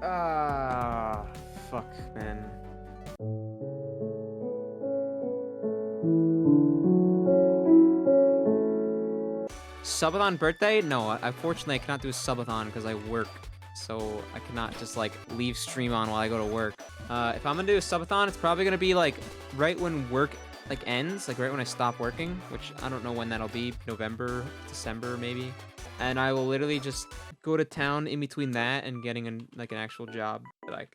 Ah, fuck, man. Subathon birthday? No, unfortunately I cannot do a subathon because I work. So I cannot just like leave stream on while I go to work. If I'm gonna do a subathon, it's probably gonna be like right when work like ends, like right when I stop working, which I don't know when that'll be, November, December maybe. And I will literally just go to town in between that and getting an actual job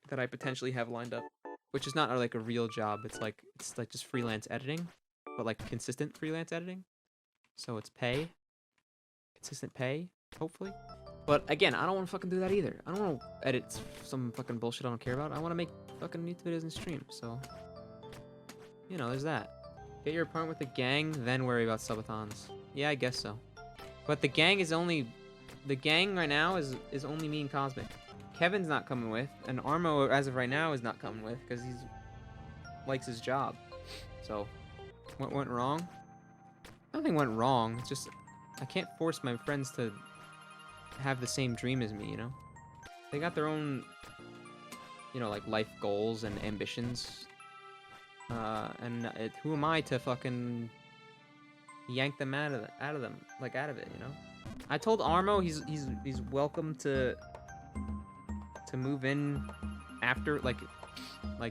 that I potentially have lined up, which is not like a real job. It's like just freelance editing, but like consistent freelance editing. So it's consistent pay, hopefully. But again, I don't want to fucking do that either. I don't want to edit some fucking bullshit I don't care about. I want to make fucking YouTube videos and stream. So, you know, there's that. Get your apartment with the gang, then worry about subathons. Yeah, I guess so. But the gang right now is only me and Cosmic. Kevin's not coming with, and Armo, as of right now, is not coming with because he's likes his job. So, what went wrong? Nothing went wrong. It's just I can't force my friends to have the same dream as me, you know? They got their own, you know, like life goals and ambitions. And who am I to fucking yank them out of it, you know? I told Armo he's welcome to move in after like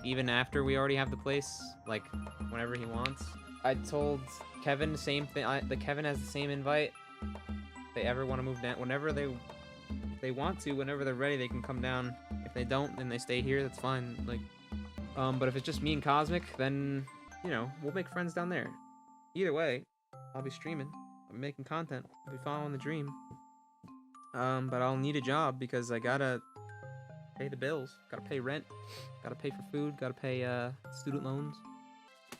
even after we already have the place, like whenever he wants. I told Kevin the same thing. Kevin has the same invite. If they ever want to move down, whenever they want to, whenever they're ready, they can come down. If they don't, then they stay here. That's fine. Like, but if it's just me and Cosmic, then you know we'll make friends down there. Either way, I'll be streaming. I'll be making content. I'll be following the dream. But I'll need a job because I gotta pay the bills. Gotta pay rent. Gotta pay for food. Gotta pay student loans.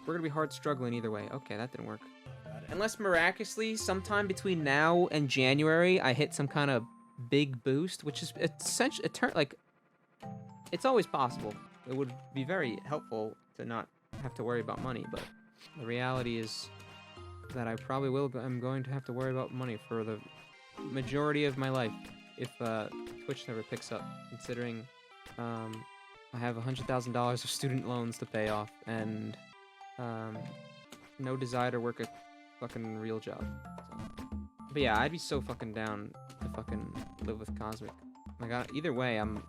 We're gonna be hard struggling either way. Okay, that didn't work. Unless miraculously, sometime between now and January, I hit some kind of big boost, which is essentially it's always possible. It would be very helpful to not have to worry about money, but the reality is that I probably I'm going to have to worry about money for the majority of my life if Twitch never picks up, considering I have $100,000 of student loans to pay off and no desire to work a fucking real job. So. But yeah, I'd be so fucking down to fucking live with Cosmic. Like either way, I'm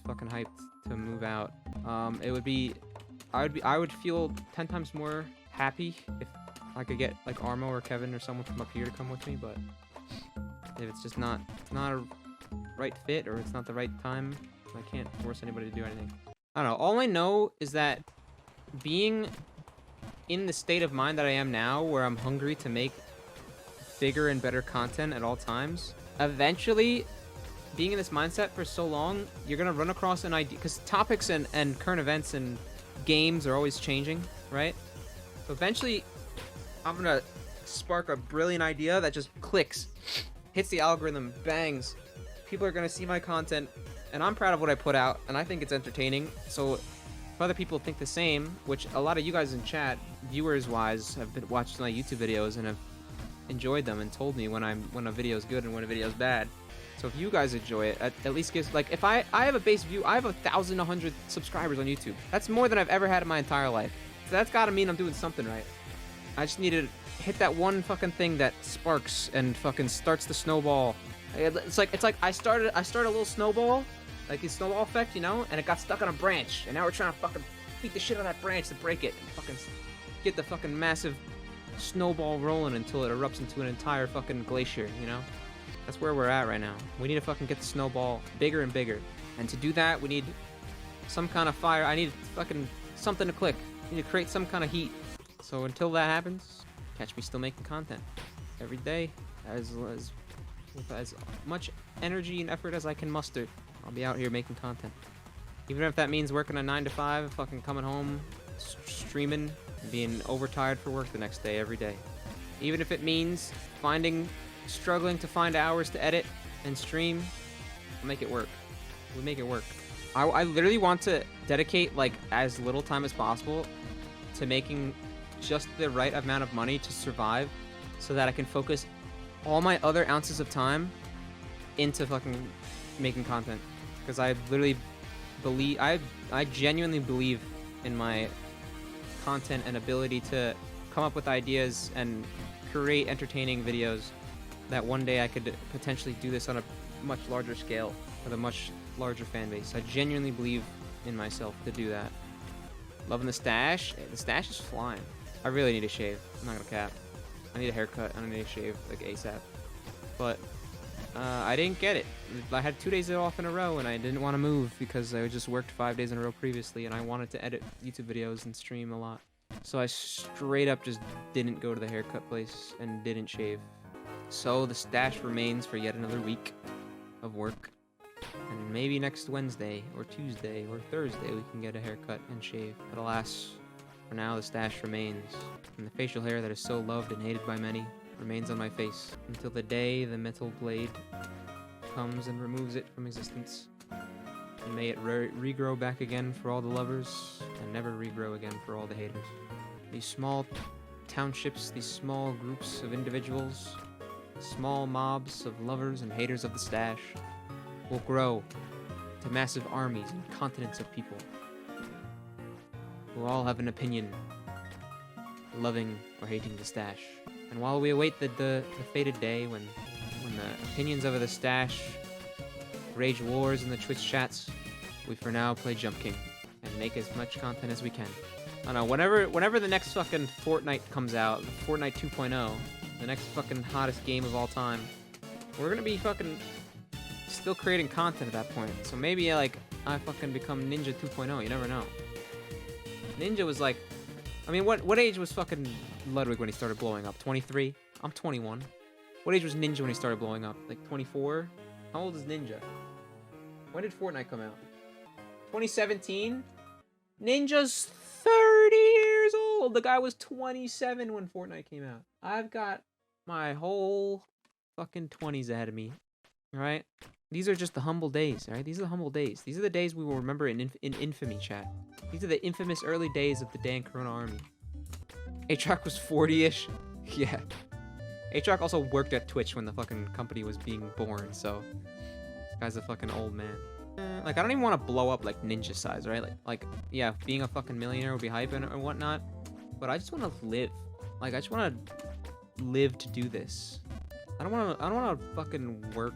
fucking hyped to move out. I would feel 10 times more happy if I could get like Armo or Kevin or someone from up here to come with me, but if it's just not a right fit or it's not the right time, I can't force anybody to do anything. I don't know. All I know is that being in the state of mind that I am now, where I'm hungry to make bigger and better content at all times, eventually, being in this mindset for so long, you're gonna run across an idea, because topics and current events and games are always changing, right? So eventually, I'm gonna spark a brilliant idea that just clicks, hits the algorithm, bangs. People are gonna see my content, and I'm proud of what I put out, and I think it's entertaining. So if other people think the same, which a lot of you guys in chat, viewers-wise, have been watching my YouTube videos and have enjoyed them and told me when a video is good and when a video is bad. So if you guys enjoy it, at least gives, like, if I have a base view, I have 1,100 subscribers on YouTube. That's more than I've ever had in my entire life. So that's gotta mean I'm doing something right. I just need to hit that one fucking thing that sparks and fucking starts the snowball. It's like I started a little snowball, like the snowball effect, you know, and it got stuck on a branch, and now we're trying to fucking beat the shit on that branch to break it and fucking get the fucking massive snowball rolling until it erupts into an entire fucking glacier, you know? That's where we're at right now. We need to fucking get the snowball bigger and bigger. And to do that, we need some kind of fire. I need fucking something to click. I need to create some kind of heat. So until that happens, catch me still making content every day with as much energy and effort as I can muster. I'll be out here making content. Even if that means working a 9 to 5, fucking coming home, streaming, and being overtired for work the next day every day. Even if it means struggling to find hours to edit and stream, I'll make it work. We'll make it work. I literally want to dedicate like as little time as possible to making just the right amount of money to survive so that I can focus all my other ounces of time into fucking making content. because I literally believe, I genuinely believe in my content and ability to come up with ideas and create entertaining videos that one day I could potentially do this on a much larger scale with a much larger fan base. I genuinely believe in myself to do that. Loving the stash. The stash is flying. I really need a shave. I'm not gonna cap. I need a haircut. I need a shave like ASAP. But I didn't get it. I had 2 days off in a row and I didn't want to move because I just worked 5 days in a row previously and I wanted to edit YouTube videos and stream a lot. So I straight up just didn't go to the haircut place and didn't shave. So the stash remains for yet another week of work. And maybe next Wednesday or Tuesday or Thursday we can get a haircut and shave. But alas, for now the stash remains. And the facial hair that is so loved and hated by many remains on my face until the day the metal blade comes and removes it from existence. And may it regrow back again for all the lovers and never regrow again for all the haters. These small townships, these small groups of individuals, small mobs of lovers and haters of the stash will grow to massive armies and continents of people who all have an opinion, loving or hating the stash. And while we await the fated day when the opinions of the stash rage wars in the Twitch chats, we for now play Jump King and make as much content as we can. I don't know, whenever the next fucking Fortnite comes out, Fortnite 2.0, the next fucking hottest game of all time, we're gonna be fucking still creating content at that point. So maybe like I fucking become Ninja 2.0, you never know. Ninja was like, I mean, what age was fucking Ludwig when he started blowing up? 23? I'm 21. What age was Ninja when he started blowing up? Like 24? How old is Ninja? When did Fortnite come out? 2017? Ninja's 30 years old! The guy was 27 when Fortnite came out. I've got my whole fucking 20s ahead of me. Alright? These are just the humble days, alright? These are the humble days. These are the days we will remember in infamy, chat. These are the infamous early days of the DanCorona army. Aatrox was 40-ish. Yeah. Aatrox also worked at Twitch when the fucking company was being born, so... Guy's a fucking old man. Like, I don't even want to blow up, like, Ninja size, right? Like, yeah, being a fucking millionaire would be hype and or whatnot. But I just want to live. Like, I just want to live to do this. I don't want to fucking work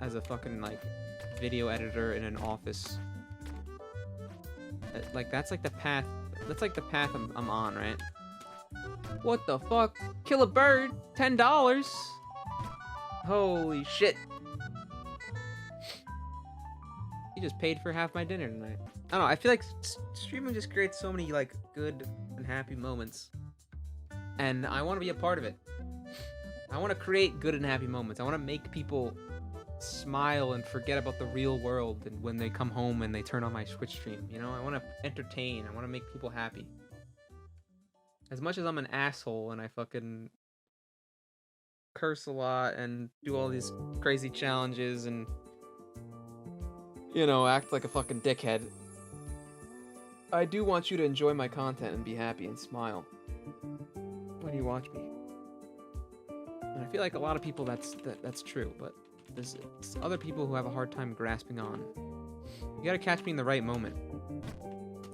as a fucking, like, video editor in an office. Like, that's like the path... That's like the path I'm on, right? What the fuck? Kill a bird? $10? Holy shit. You just paid for half my dinner tonight. I don't know, I feel like streaming just creates so many, like, good and happy moments. And I want to be a part of it. I want to create good and happy moments. I want to make people smile and forget about the real world and when they come home and they turn on my Twitch stream, you know? I want to entertain. I want to make people happy. As much as I'm an asshole and I fucking curse a lot and do all these crazy challenges and, you know, act like a fucking dickhead, I do want you to enjoy my content and be happy and smile when you watch me. And I feel like a lot of people that's true, but there's other people who have a hard time grasping on. You gotta catch me in the right moment,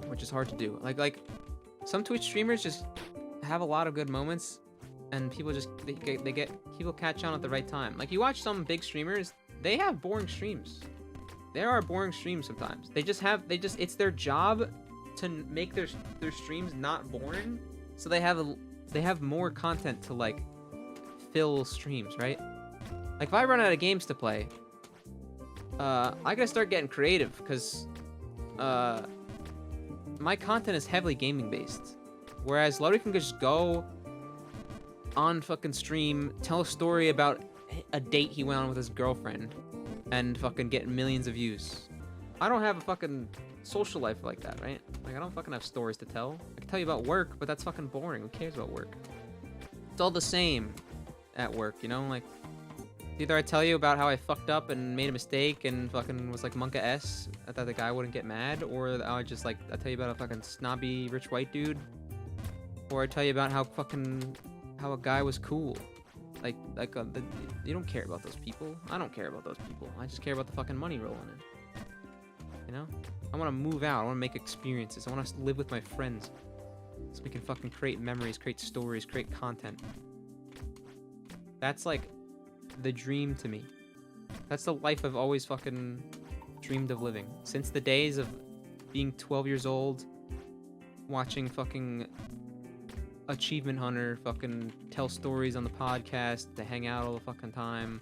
which is hard to do. Like some Twitch streamers just have a lot of good moments, and people just people catch on at the right time. Like you watch some big streamers, they have boring streams. There are boring streams sometimes. It's their job to make their streams not boring, so they have more content to like fill streams, right? Like if I run out of games to play, I gotta start getting creative because my content is heavily gaming based, whereas Lodi can just go on fucking stream, tell a story about a date he went on with his girlfriend, and fucking get millions of views. I don't have a fucking social life like that, right? Like I don't fucking have stories to tell. I can tell you about work, but that's fucking boring. Who cares about work? It's all the same at work, you know? Like either I tell you about how I fucked up and made a mistake and fucking was like Monka S, I thought the guy wouldn't get mad, or I just like I tell you about a fucking snobby rich white dude, or I tell you about how a guy was cool. You don't care about those people. I don't care about those people. I just care about the fucking money rolling in. know? I want to move out. I want to make experiences. I want to live with my friends. So we can fucking create memories, create stories, create content. That's like the dream to me. That's the life I've always fucking dreamed of living. Since the days of being 12 years old, watching fucking Achievement Hunter fucking tell stories on the podcast, to hang out all the fucking time,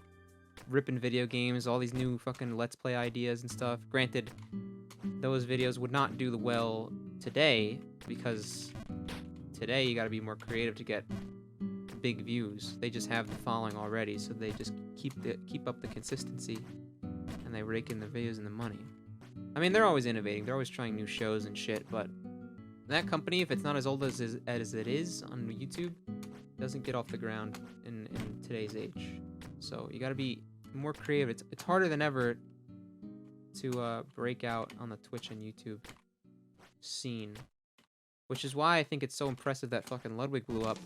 ripping video games, all these new fucking Let's Play ideas and stuff. Granted, those videos would not do well today, because today you gotta be more creative to get big views. They just have the following already, so they just keep up the consistency, and they rake in the videos and the money. I mean, they're always innovating. They're always trying new shows and shit, but that company, if it's not as old as it is on YouTube, doesn't get off the ground in today's age. So you gotta be more creative. It's harder than ever to break out on the Twitch and YouTube scene, which is why I think it's so impressive that fucking Ludwig blew up.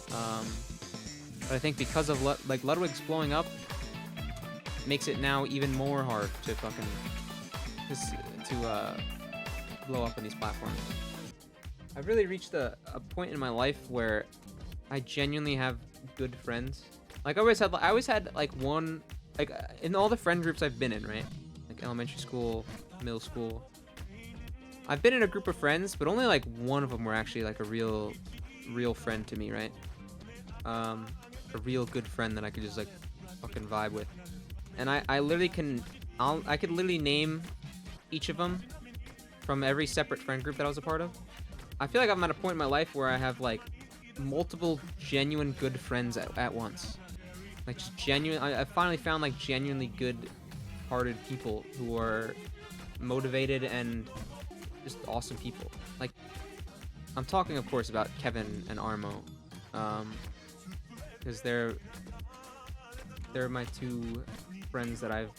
But I think because of Ludwig's blowing up, makes it now even more hard to fucking blow up on these platforms. I've really reached a point in my life where I genuinely have good friends. Like I always had like one, like in all the friend groups I've been in, right? Like elementary school, middle school. I've been in a group of friends, but only like one of them were actually like a real friend to me, right? A real good friend that I could just like fucking vibe with. And I literally I could literally name each of them from every separate friend group that I was a part of. I feel like I'm at a point in my life where I have like multiple genuine good friends at once. Like just genuine. I finally found like genuinely good-hearted people who are motivated and just awesome people. Like I'm talking, of course, about Kevin and Armo, because they're my two friends that I've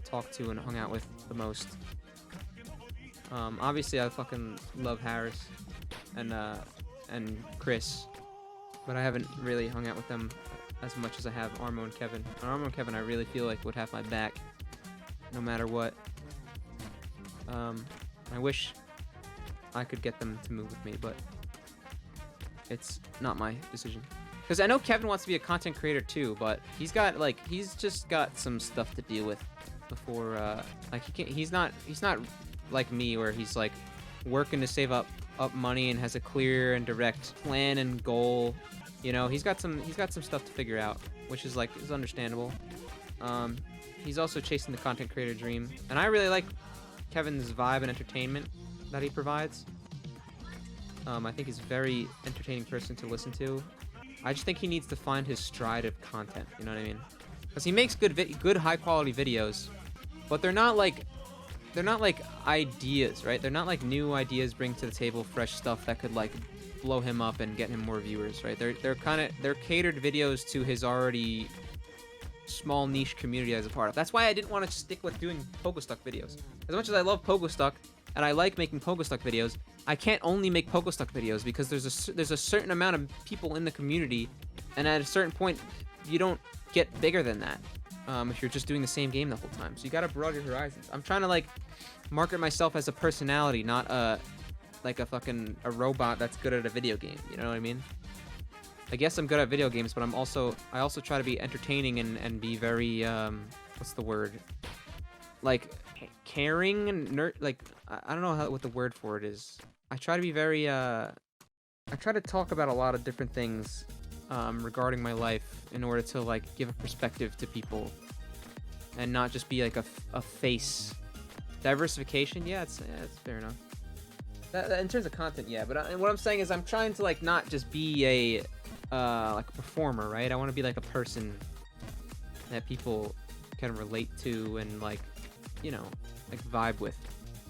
talked to and hung out with the most. Obviously I fucking love Harris and Chris, but I haven't really hung out with them as much as I have Armo and Kevin. And Armo and Kevin I really feel like would have my back no matter what. I wish I could get them to move with me, but it's not my decision. Because I know Kevin wants to be a content creator too, but he's just got some stuff to deal with before he's not like me, where he's like working to save up money and has a clear and direct plan and goal. He's got some stuff to figure out, which is understandable. He's also chasing the content creator dream, and I really like Kevin's vibe and entertainment that he provides. I think he's a very entertaining person to listen to. I just think he needs to find his stride of content, you know what I mean? Because he makes good high quality videos, but they're not like ideas, right? They're not like new ideas bring to the table fresh stuff that could like blow him up and get him more viewers, right? They're catered videos to his already small niche community as a part of. That's why I didn't want to stick with doing Pogostuck videos. As much as I love Pogostuck and I like making Pogostuck videos, I can't only make Pogostuck videos because there's a certain amount of people in the community, and at a certain point you don't get bigger than that if you're just doing the same game the whole time. So you gotta broaden your horizons. I'm trying to like market myself as a personality, not a robot that's good at a video game. You know what I mean? I guess I'm good at video games, but I also try to be entertaining and be very what's the word? Like caring and like I don't know what the word for it is. I try to be very I try to talk about a lot of different things regarding my life in order to like give a perspective to people and not just be like a face. Diversification, yeah, it's fair enough. That in terms of content, yeah, but what I'm saying is I'm trying to like not just be a like a performer, right? I want to be like a person that people can relate to and like vibe with.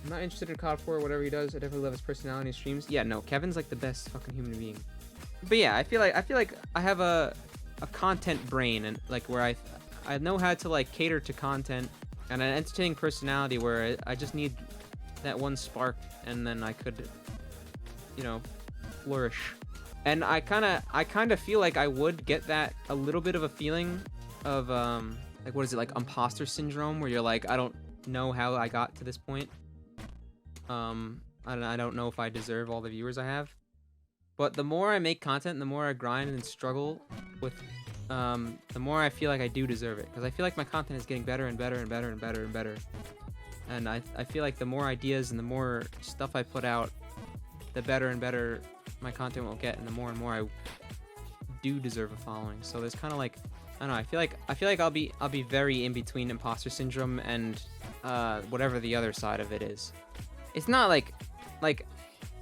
I'm not interested in COD 4 or whatever he does. I definitely love his personality and streams. Yeah, no, Kevin's like the best fucking human being. But yeah, I feel like I have a content brain, and like where I know how to like cater to content, and an entertaining personality where I just need that one spark, and then I could flourish. And I kind of feel like I would get that a little bit of a feeling of like what is it, like imposter syndrome, where you're like, I don't know how I got to this point. I don't know if I deserve all the viewers I have. But the more I make content and the more I grind and struggle with, the more I feel like I do deserve it. Because I feel like my content is getting better and better and better and better and better. And I feel like the more ideas and the more stuff I put out, the better and better my content will get, and the more I do deserve a following. So there's kind of like, I don't know. I feel like I'll be very in between imposter syndrome and whatever the other side of it is. It's not like I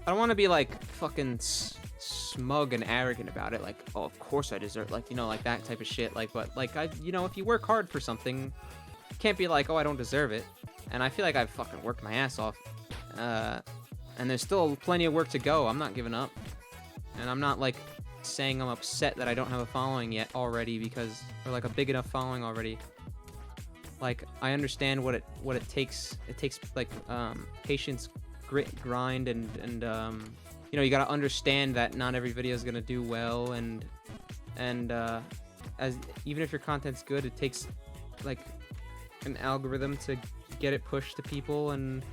don't want to be like fucking smug and arrogant about it. Like, oh, of course I deserve, like, you know, like that type of shit. Like, but like you know, if you work hard for something, you can't be like, oh, I don't deserve it. And I feel like I've fucking worked my ass off. And there's still plenty of work to go. I'm not giving up. And I'm not like saying I'm upset that I don't have a following yet already, because, or like a big enough following already. Like, I understand what it takes. It takes like patience, grit, grind, and you know, you gotta understand that not every video is gonna do well, and as even if your content's good, it takes like an algorithm to get it pushed to people, and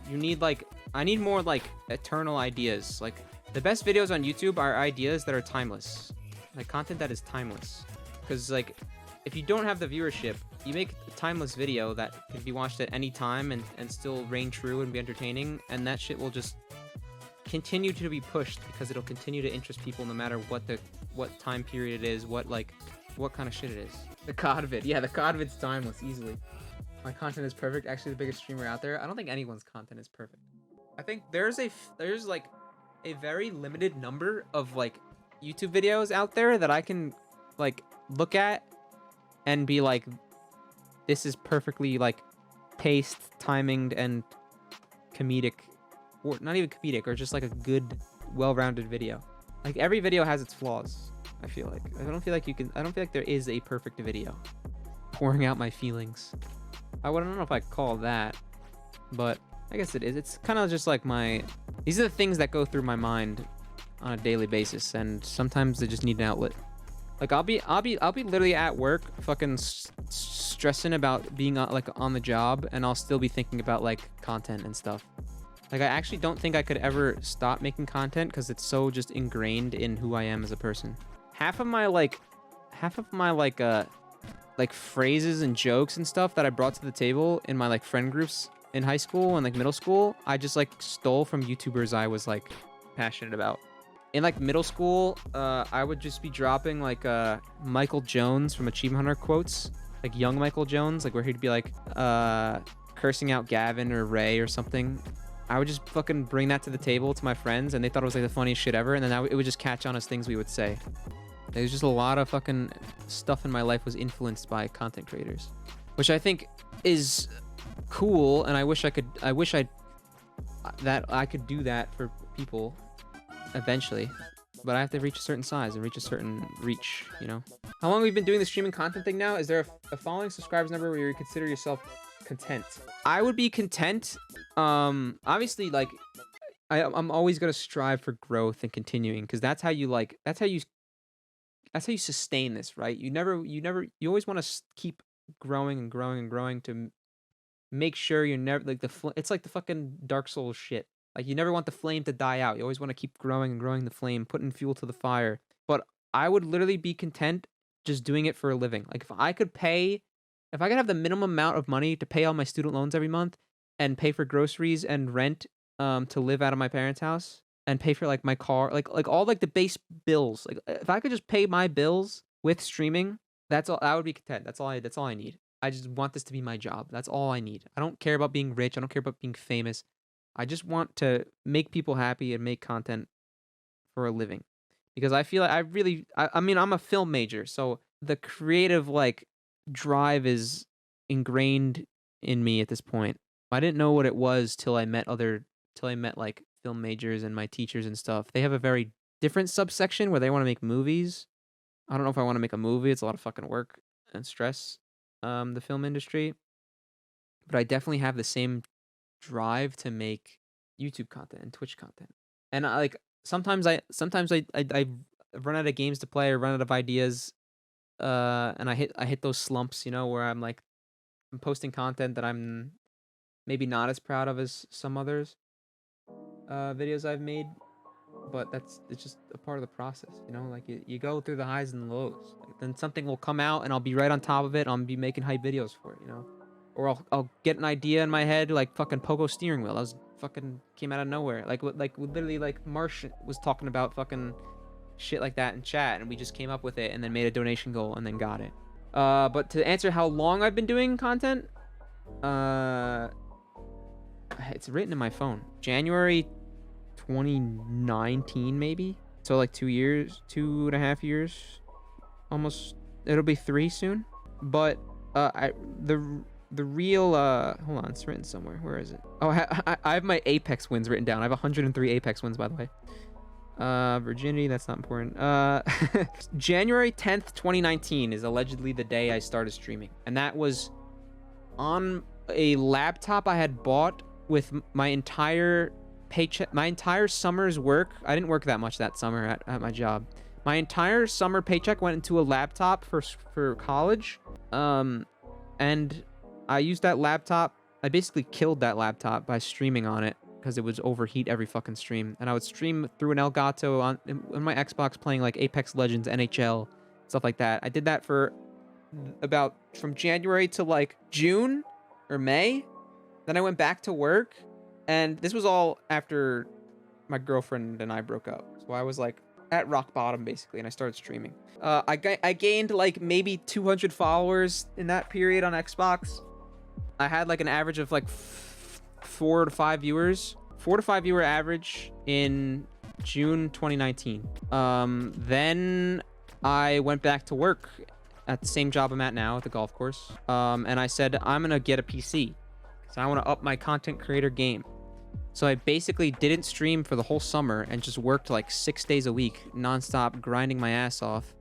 you need like, I need more like eternal ideas. Like, the best videos on YouTube are ideas that are timeless, like content that is timeless. Because like, if you don't have the viewership, you make a timeless video that can be watched at any time and still reign true and be entertaining, and that shit will just continue to be pushed because it'll continue to interest people no matter what time period it is, what kind of shit it is. The COD vid, yeah, the COD vid's timeless easily. My content is perfect. Actually, the biggest streamer out there. I don't think anyone's content is perfect. I think there's like a very limited number of like YouTube videos out there that I can like look at and be like, this is perfectly like paced, timinged, and comedic, or not even comedic, or just like a good, well-rounded video. Like, every video has its flaws, I feel like. I don't feel like there is a perfect video. Pouring out my feelings. I don't know if I call that, but I guess it is. It's kind of just like these are the things that go through my mind on a daily basis, and sometimes they just need an outlet. Like, I'll be literally at work, fucking stressing about being on the job, and I'll still be thinking about like content and stuff. Like, I actually don't think I could ever stop making content because it's so just ingrained in who I am as a person. Half of my phrases and jokes and stuff that I brought to the table in my like friend groups in high school and like middle school, I just like stole from YouTubers I was like passionate about. In like middle school, I would just be dropping like Michael Jones from Achievement Hunter quotes, like young Michael Jones, like where he'd be like cursing out Gavin or Ray or something. I would just fucking bring that to the table to my friends, and they thought it was like the funniest shit ever, and then it would just catch on as things we would say. There's just a lot of fucking stuff in my life was influenced by content creators, which I think is cool, and I wish I could do that for people eventually, but I have to reach a certain size and reach a certain reach, you know? How long have we been doing the streaming content thing now? Is there a following subscribers number where you consider yourself content? I would be content. Obviously, like, I'm always gonna strive for growth and continuing, because that's how you sustain this, right? You always want to keep growing and growing and growing to make sure you're never like it's like the fucking Dark Souls shit. Like, you never want the flame to die out. You always want to keep growing and growing the flame, putting fuel to the fire. But I would literally be content just doing it for a living. Like, if I could have the minimum amount of money to pay all my student loans every month and pay for groceries and rent to live out of my parents' house and pay for like my car, like all like the base bills. Like, if I could just pay my bills with streaming, that's all. I would be content. That's all I need. I just want this to be my job. That's all I need. I don't care about being rich. I don't care about being famous. I just want to make people happy and make content for a living, because I feel like I mean, I'm a film major, so the creative like drive is ingrained in me at this point. I didn't know what it was till I met like film majors and my teachers and stuff. They have a very different subsection where they want to make movies. I don't know if I want to make a movie. It's a lot of fucking work and stress, the film industry. But I definitely have the same drive to make YouTube content and Twitch content. And sometimes I run out of games to play or run out of ideas, and I hit those slumps, you know, where I'm like I'm posting content that I'm maybe not as proud of as some others videos I've made, but it's just a part of the process, you know. Like you go through the highs and the lows. Like, then something will come out and I'll be right on top of it. I'll be making hype videos for it, you know. Or I'll get an idea in my head, like fucking pogo steering wheel. I was fucking came out of nowhere. Like literally like Marsh was talking about fucking shit like that in chat, and we just came up with it and then made a donation goal and then got it. But to answer how long I've been doing content, it's written in my phone. January 2019 maybe. So like 2.5 years, almost. It'll be 3 soon. But the real hold on, it's written somewhere. Where is it? Oh, I have my Apex wins written down. I have 103 Apex wins, by the way. Virginity, that's not important. January 10th, 2019 is allegedly the day I started streaming, and that was on a laptop I had bought with my entire paycheck, my entire summer's work. I didn't work that much that summer at my job. My entire summer paycheck went into a laptop for college. And I used that laptop. I basically killed that laptop by streaming on it because it would overheat every fucking stream. And I would stream through an Elgato on my Xbox playing like Apex Legends, NHL, stuff like that. I did that for about from January to like June or May. Then I went back to work, and this was all after my girlfriend and I broke up. So I was like at rock bottom basically, and I started streaming. I gained like maybe 200 followers in that period on Xbox. I had like an average of like 4 to 5 viewers, 4 to 5 viewer average in June 2019. Then I went back to work at the same job I'm at now at the golf course. And I said, I'm gonna get a PC because I want to up my content creator game. So I basically didn't stream for the whole summer and just worked like 6 days a week, nonstop, grinding my ass off.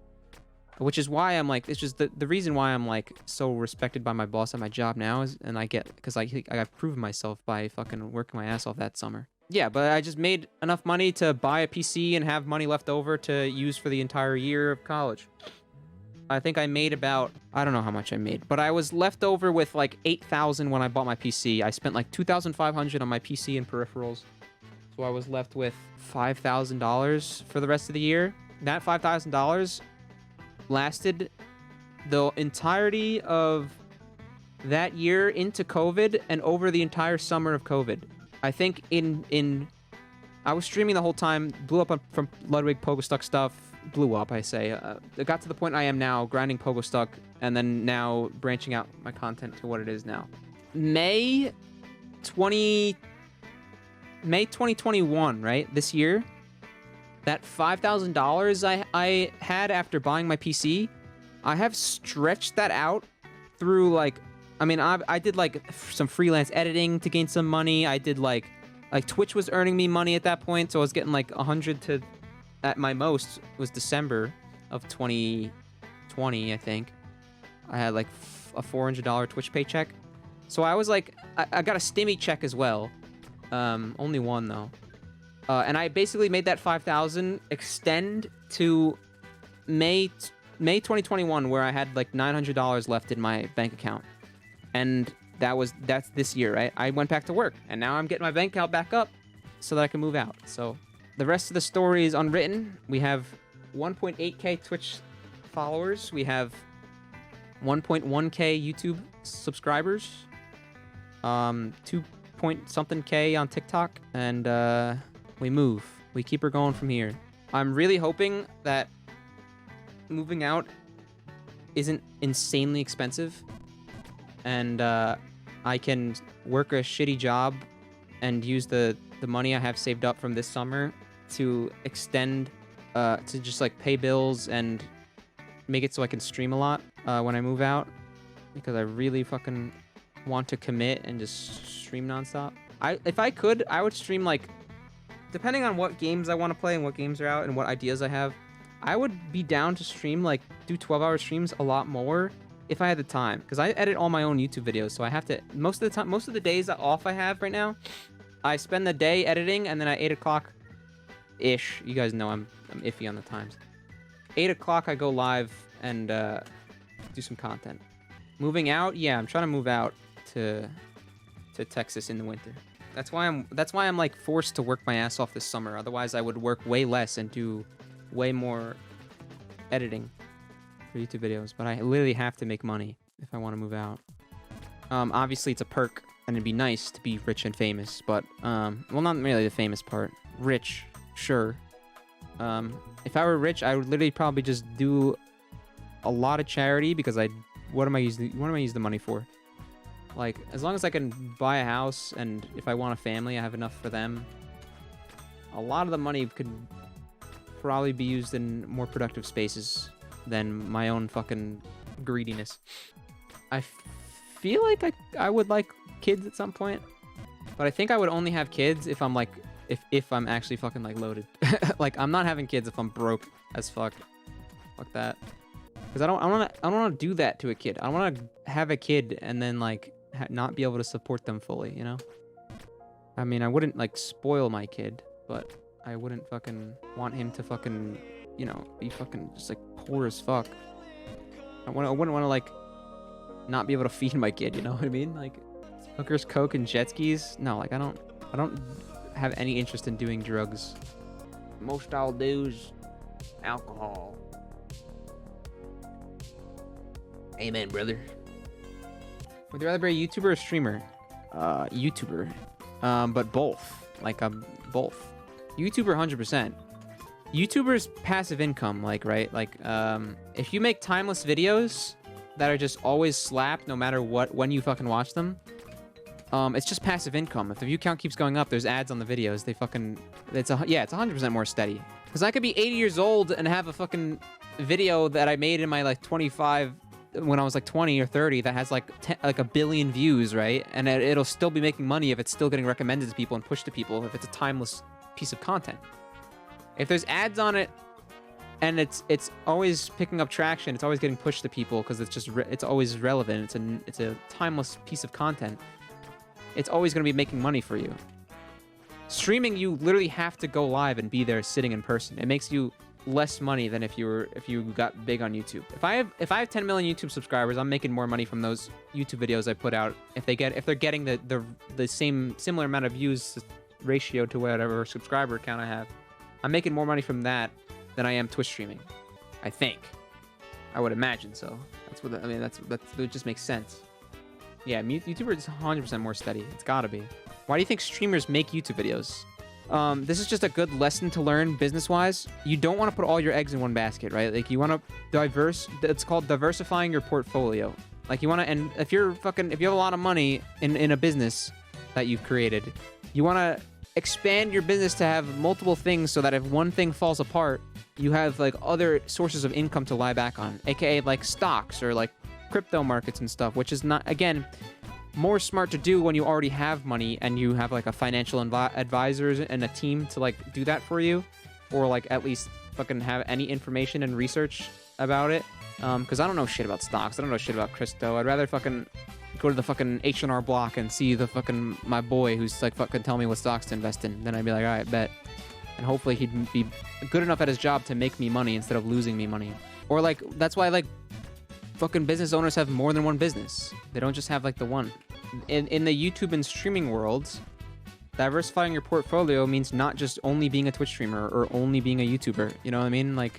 Which is why I'm like, it's just the reason why I'm like so respected by my boss at my job now is, and I get, because I've proven myself by fucking working my ass off that summer. Yeah, but I just made enough money to buy a PC and have money left over to use for the entire year of college. I think I made about, I don't know how much I made, but I was left over with like 8,000 when I bought my PC. I spent like 2,500 on my PC and peripherals. So I was left with $5,000 for the rest of the year. That $5,000 lasted the entirety of that year into COVID and over the entire summer of COVID. I think I was streaming the whole time, blew up from Ludwig Pogostuck stuff, blew up, I say. It got to the point I am now, grinding Pogostuck, and then now branching out my content to what it is now. May 2021, right? This year, that $5,000 I had after buying my PC, I have stretched that out through like, I mean, I did like some freelance editing to gain some money. I did like Twitch was earning me money at that point, so I was getting like 100 to, at my most was December of 2020, I think. I had like a $400 Twitch paycheck. So I was like, I got a stimmy check as well. Only one though. And I basically made that 5,000 extend to May 2021, where I had like $900 left in my bank account. And that's this year, right? I went back to work, and now I'm getting my bank account back up so that I can move out. So the rest of the story is unwritten. We have 1.8K Twitch followers. We have 1.1K YouTube subscribers. 2-point-something K on TikTok, and we move. We keep her going from here. I'm really hoping that moving out isn't insanely expensive, and I can work a shitty job and use the money I have saved up from this summer to extend, to just like pay bills and make it so I can stream a lot when I move out, because I really fucking want to commit and just stream nonstop. If I could, I would stream like, depending on what games I want to play and what games are out and what ideas I have, I would be down to stream, like, do 12-hour streams a lot more if I had the time. Because I edit all my own YouTube videos, so I have to, most of the days off I have right now, I spend the day editing, and then at 8 o'clock-ish, you guys know I'm iffy on the times. 8 o'clock, I go live and do some content. Moving out? Yeah, I'm trying to move out to Texas in the winter. That's why I'm like forced to work my ass off this summer. Otherwise, I would work way less and do way more editing for YouTube videos. But I literally have to make money if I want to move out. Obviously, it's a perk, and it'd be nice to be rich and famous. But well, not really the famous part. Rich, sure. If I were rich, I would literally probably just do a lot of charity because what am I using the money for? Like, as long as I can buy a house, and if I want a family, I have enough for them. A lot of the money could probably be used in more productive spaces than my own fucking greediness. I feel like I would like kids at some point, but I think I would only have kids if I'm like, if I'm actually fucking like loaded. Like, I'm not having kids if I'm broke as fuck. Fuck that. Because I don't want to do that to a kid. I want to have a kid and then like not be able to support them fully, you know? I mean, I wouldn't like spoil my kid, but I wouldn't fucking want him to fucking, you know, be fucking just like poor as fuck. I wouldn't want to like not be able to feed my kid, you know what I mean? Like hookers, coke, and jet skis. No, like I don't have any interest in doing drugs. Most I'll do is alcohol. Amen, brother. Would you rather be a YouTuber or streamer? YouTuber. But both. Like, both. YouTuber 100%. YouTuber's passive income, like, right? Like, if you make timeless videos that are just always slap no matter when you fucking watch them, it's just passive income. If the view count keeps going up, there's ads on the videos. It's 100% more steady. Because I could be 80 years old and have a fucking video that I made in my, like, 25... when I was like 20 or 30 that has like like a billion views, right? And it'll still be making money if it's still getting recommended to people and pushed to people if it's a timeless piece of content. If there's ads on it and it's always picking up traction, it's always getting pushed to people because it's always relevant. It's a timeless piece of content. It's always going to be making money for you. Streaming, you literally have to go live and be there sitting in person. It makes you less money than if you got big on YouTube. If I have 10 million YouTube subscribers, I'm making more money from those YouTube videos I put out. If they're getting the similar amount of views ratio to whatever subscriber count I have, I'm making more money from that than I am Twitch streaming. I think. I would imagine so. That's what I mean. It just makes sense. Yeah, YouTuber is 100% more steady. It's gotta be. Why do you think streamers make YouTube videos? This is just a good lesson to learn business-wise. You don't want to put all your eggs in one basket, right? Like, you want to it's called diversifying your portfolio. Like, you want to, and if you have a lot of money in a business that you've created, you want to expand your business to have multiple things so that if one thing falls apart, you have, like, other sources of income to lie back on, aka, like, stocks or, like, crypto markets and stuff, which is not, again, more smart to do when you already have money and you have like a financial advisors and a team to like do that for you, or like at least fucking have any information and research about it. Because I don't know shit about stocks. I don't know shit about crypto. I'd rather fucking go to the fucking H&R Block and see the fucking my boy who's like fucking tell me what stocks to invest in. Then I'd be like, all right, bet. And hopefully he'd be good enough at his job to make me money instead of losing me money. Or like that's why like fucking business owners have more than one business. They don't just have like the one. In the YouTube and streaming worlds, diversifying your portfolio means not just only being a Twitch streamer or only being a YouTuber. You know what I mean? Like,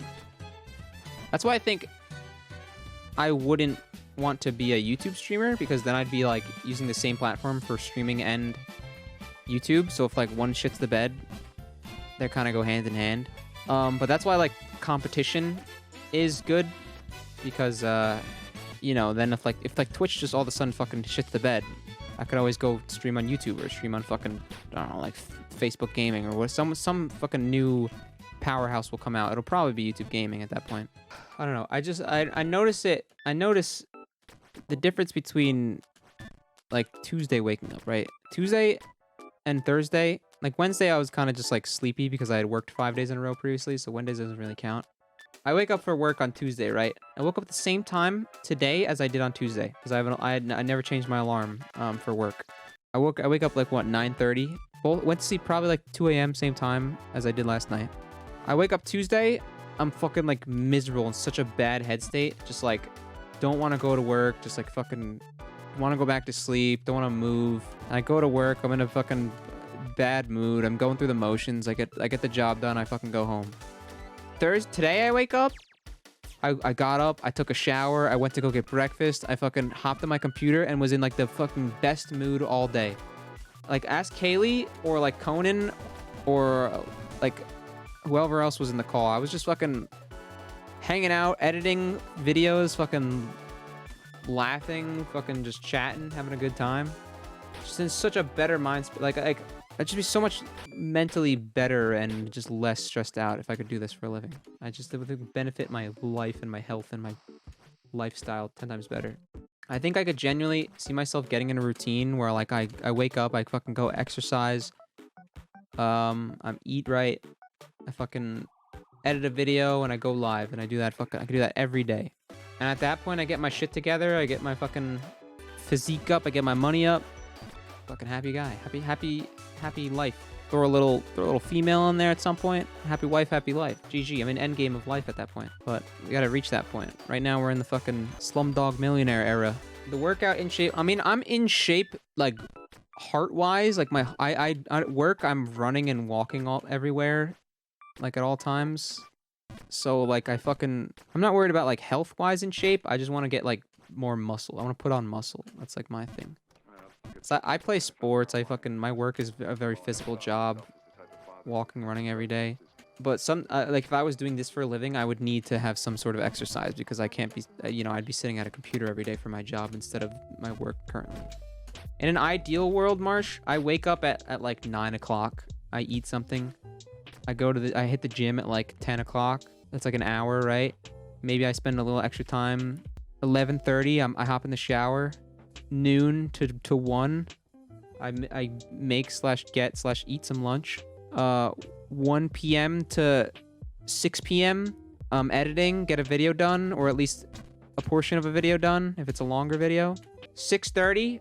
that's why I think I wouldn't want to be a YouTube streamer, because then I'd be like using the same platform for streaming and YouTube. So if like one shits the bed, they kind of go hand in hand. But that's why like competition is good, because you know, then if Twitch just all of a sudden fucking shits the bed, I could always go stream on YouTube or stream on fucking, I don't know, like Facebook Gaming or what, some fucking new powerhouse will come out. It'll probably be YouTube Gaming at that point. I don't know. I notice it. I notice the difference between like Tuesday waking up, right? Tuesday and Thursday. Like Wednesday, I was kind of just like sleepy because I had worked 5 days in a row previously, so Wednesdays doesn't really count. I wake up for work on Tuesday, right? I woke up at the same time today as I did on Tuesday because I never changed my alarm for work. I wake up like what, 9:30. Went to sleep probably like 2 a.m. same time as I did last night. I wake up Tuesday, I'm fucking like miserable in such a bad head state, just like don't want to go to work, just like fucking want to go back to sleep, don't want to move. I go to work, I'm in a fucking bad mood, I'm going through the motions, I get the job done, I fucking go home. Today I wake up, I got up, I took a shower, I went to go get breakfast, I fucking hopped on my computer and was in like the fucking best mood all day. Like ask Kaylee or like Conan or like whoever else was in the call. I was just fucking hanging out, editing videos, fucking laughing, fucking just chatting, having a good time. Just in such a better mindset. Like I'd just be so much mentally better and just less stressed out if I could do this for a living. It would benefit my life and my health and my lifestyle 10 times better. I think I could genuinely see myself getting in a routine where like I wake up, I fucking go exercise, I eat right, I fucking edit a video and I go live and I do that I can do that every day. And at that point I get my shit together, I get my fucking physique up, I get my money up. Fucking happy guy. Happy life. Throw a little female in there at some point. Happy wife, happy life. GG. I'm in end game of life at that point. But we gotta reach that point. Right now we're in the fucking Slumdog Millionaire era. The workout in shape. I mean, I'm in shape like heart-wise. Like I at work I'm running and walking everywhere, like at all times. So like I'm not worried about like health-wise in shape. I just want to get like more muscle. I want to put on muscle. That's like my thing. So I play sports. My work is a very physical job, walking, running every day. But like if I was doing this for a living, I would need to have some sort of exercise because I can't be, I'd be sitting at a computer every day for my job instead of my work currently. In an ideal world, Marsh, I wake up at like 9 o'clock. I eat something. I hit the gym at like 10 o'clock. That's like an hour, right? Maybe I spend a little extra time. 11:30, I hop in the shower. Noon to 1, I make/get/eat some lunch. 1 p.m. to 6 p.m. Editing, get a video done, or at least a portion of a video done if it's a longer video. 6:30,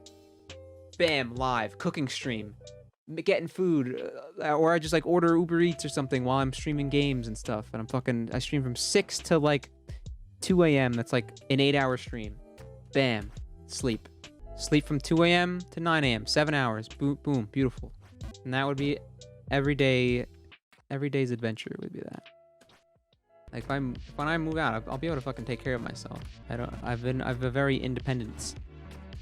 bam, live cooking stream, getting food, or I just like order Uber Eats or something while I'm streaming games and stuff. And I stream from 6 to like 2 a.m. That's like an 8-hour stream. Bam, sleep from 2 a.m. to 9 a.m. 7 hours. Boom, beautiful. And that would be every day's adventure would be that. Like when I move out, I'll be able to fucking take care of myself. I'm a very independent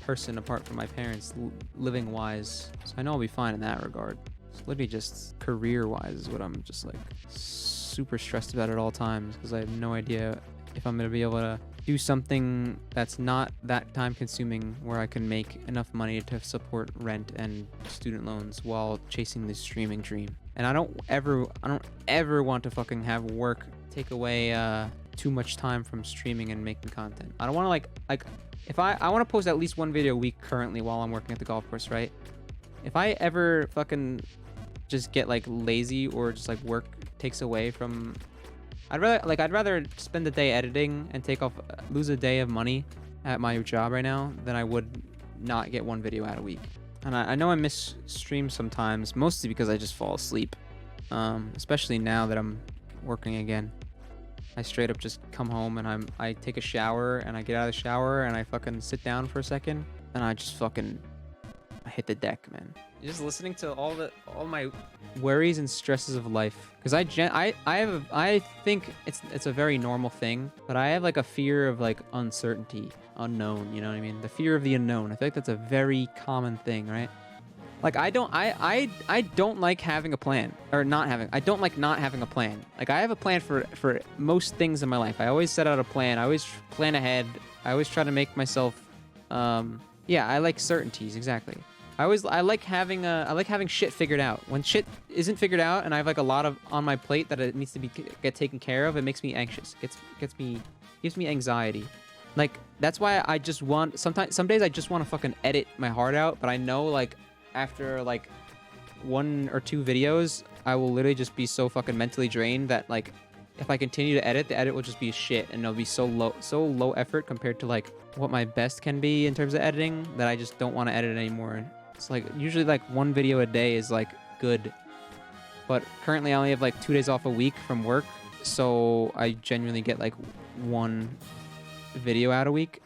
person apart from my parents, living wise. So I know I'll be fine in that regard. It's literally just career wise is what I'm just like super stressed about at all times because I have no idea if I'm gonna be able to do something that's not that time consuming where I can make enough money to support rent and student loans while chasing this streaming dream. And I don't ever want to fucking have work take away too much time from streaming and making content. I don't want to like if I want to post at least one video a week currently while I'm working at the golf course, right? If I ever fucking just get like lazy or just like work takes away from, I'd rather spend the day editing and lose a day of money at my job right now than I would not get one video out a week. And I know I miss streams sometimes, mostly because I just fall asleep. Especially now that I'm working again. I straight up just come home and I take a shower and I get out of the shower and I fucking sit down for a second and I just fucking hit the deck, man. Just listening to all my worries and stresses of life, because I think it's a very normal thing, but I have like a fear of like uncertainty, unknown, you know what I mean? The fear of the unknown. I feel like that's a very common thing, right? Like I don't like having a plan or not having. I don't like not having a plan. Like I have a plan for most things in my life. I always set out a plan. I always plan ahead. I always try to make myself yeah, I like certainties, exactly. I like having shit figured out. When shit isn't figured out and I have like a lot of on my plate that it needs to get taken care of, it makes me anxious. Gives me anxiety. Like that's why I just want some days I just want to fucking edit my heart out, but I know like after like 1 or 2 videos, I will literally just be so fucking mentally drained that like if I continue to edit, the edit will just be shit and it'll be so low effort compared to like what my best can be in terms of editing that I just don't want to edit anymore. It's like usually like 1 video a day is like good, but currently I only have like 2 days off a week from work, so I genuinely get like 1 video out a week,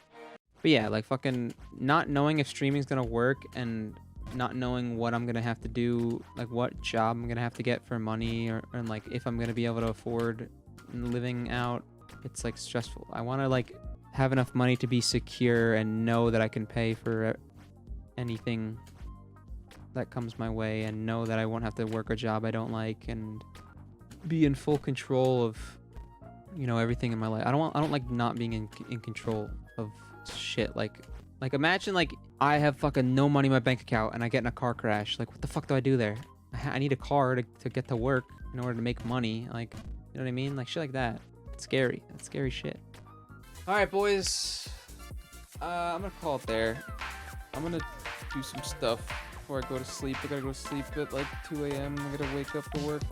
But yeah, like fucking not knowing if streaming's gonna work and not knowing what I'm gonna have to do, like what job I'm gonna have to get for money, or like if I'm gonna be able to afford living out. It's like stressful. I want to like have enough money to be secure and know that I can pay for anything that comes my way, and know that I won't have to work a job I don't like, and be in full control of, you know, everything in my life. I don't like not being in control of shit. Like imagine like I have fucking no money in my bank account and I get in a car crash. Like what the fuck do I do there? I need a car to get to work in order to make money. Like, you know what I mean? Like shit like that. It's scary. That's scary shit. All right, boys. I'm gonna call it there. I'm gonna do some stuff before I go to sleep. I gotta go to sleep at like 2 a.m. I gotta wake up for work.